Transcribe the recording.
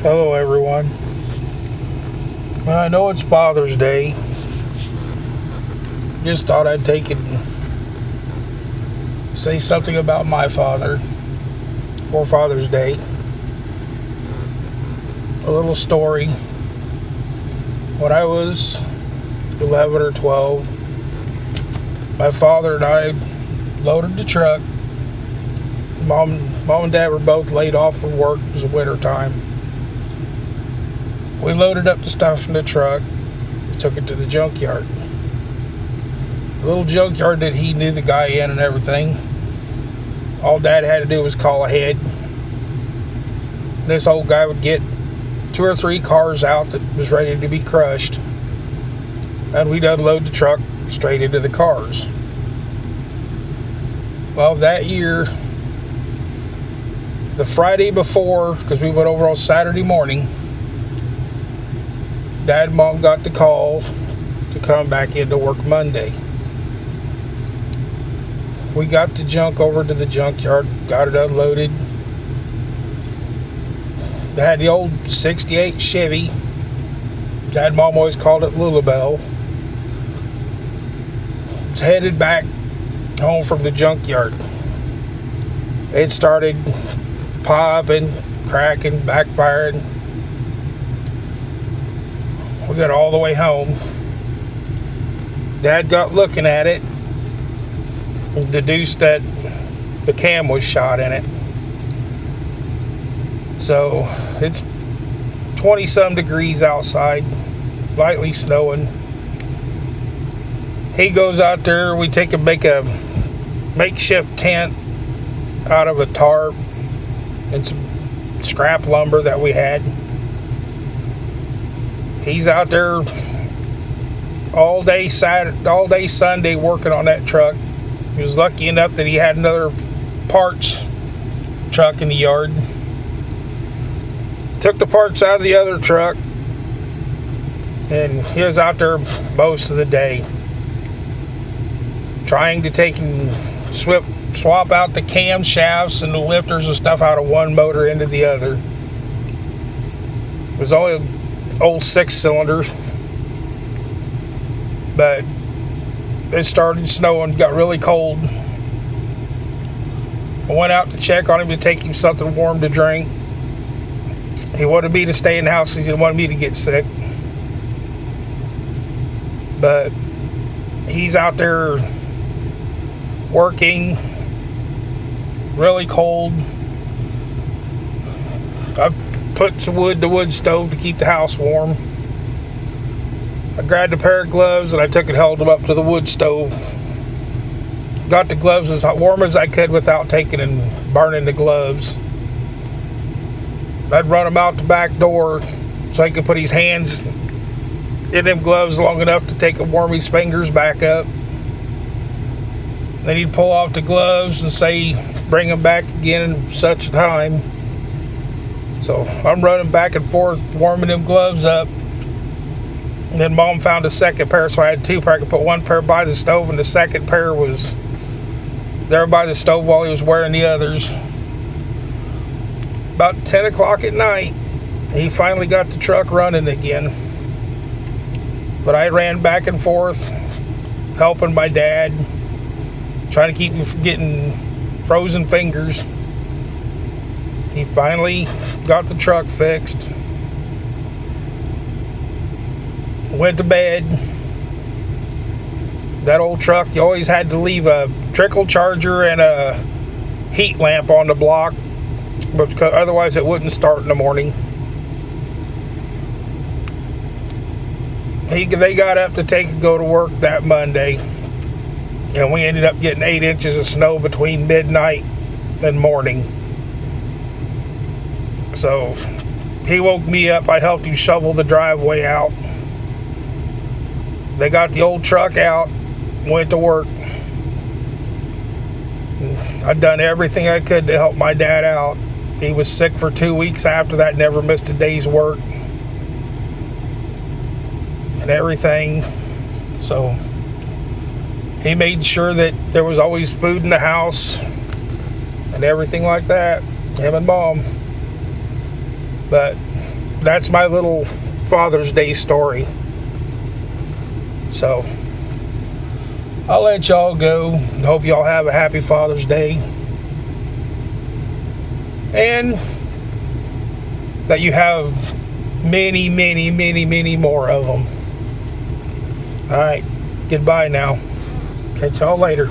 Hello, everyone. Well, I know it's Father's Day. Just thought I'd take it and say something about my father for Father's Day. A little story. When I was 11 or 12, my father and I loaded the truck. Mom and Dad were both laid off from work. It was winter time. We loaded up the stuff in the truck, took it to the junkyard. The little junkyard that he knew the guy in and everything. All Dad had to do was call ahead. This old guy would get 2 or 3 cars out that was ready to be crushed, and we'd unload the truck straight into the cars. Well, that year, the Friday before, because we went over on Saturday morning, Dad and Mom got the call to come back into work Monday. We got the junk over to the junkyard, got it unloaded. They had the old 68 Chevy. Dad and Mom always called it Lulabelle. Was headed back home from the junkyard. It started popping, cracking, backfiring. We got all the way home. Dad got looking at it and deduced that the cam was shot in it. So it's 20-some degrees outside, lightly snowing. He goes out there. We make a makeshift tent out of a tarp and some scrap lumber that we had. He's out there all day Sunday working on that truck. He was lucky enough that he had another parts truck in the yard. Took the parts out of the other truck, and he was out there most of the day trying to take and swap out the camshafts and the lifters and stuff out of one motor into the other. It was only old 6-cylinder, but it started snowing, got really cold. I went out to check on him to take him something warm to drink. He wanted me to stay in the house because he didn't want me to get sick. But he's out there working, really cold. I've put some wood in the wood stove to keep the house warm. I grabbed a pair of gloves and I took and held them up to the wood stove. Got the gloves as warm as I could without taking and burning the gloves. I'd run him out the back door so he could put his hands in them gloves long enough to take and warm his fingers back up. Then he'd pull off the gloves and say, bring them back again in such time. So I'm running back and forth, warming them gloves up. And then Mom found a second pair, so I had 2 pair. I could put 1 pair by the stove, and the second pair was there by the stove while he was wearing the others. About 10 o'clock at night, he finally got the truck running again. But I ran back and forth, helping my dad, trying to keep him from getting frozen fingers. He finally got the truck fixed. Went to bed. That old truck, you always had to leave a trickle charger and a heat lamp on the block, but otherwise it wouldn't start in the morning. They got up to go to work that Monday, and we ended up getting 8 inches of snow between midnight and morning. So he woke me up. I helped him shovel the driveway out. They got the old truck out, went to work. I'd done everything I could to help my dad out. He was sick for 2 weeks after that, never missed a day's work and everything. So he made sure that there was always food in the house and everything like that, him and Mom. But that's my little Father's Day story. So I'll let y'all go. Hope y'all have a happy Father's Day, and that you have many, many, many, many more of them. All right, goodbye now. Catch y'all later.